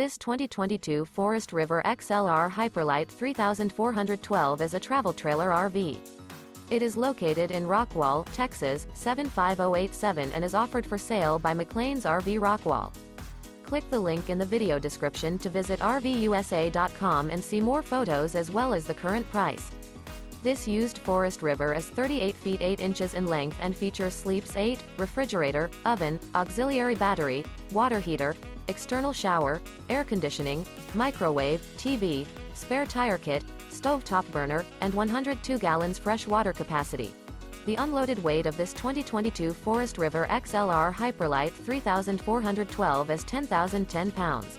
This 2022 Forest River XLR Hyperlite 3412 is a travel trailer RV. It is located in Rockwall, Texas, 75087 and is offered for sale by McClain's RV Rockwall. Click the link in the video description to visit RVUSA.com and see more photos as well as the current price. This used Forest River is 38 feet 8 inches in length and features sleeps 8, refrigerator, oven, auxiliary battery, water heater, external shower, air conditioning, microwave, TV, spare tire kit, stovetop burner, and 102 gallons fresh water capacity. The unloaded weight of this 2022 Forest River XLR Hyperlite 3412 is 10,010 pounds.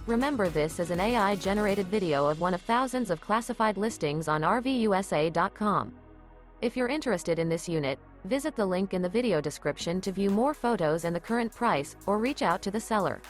Remember, this is an AI-generated video of one of thousands of classified listings on RVUSA.com. If you're interested in this unit, visit the link in the video description to view more photos and the current price, or reach out to the seller.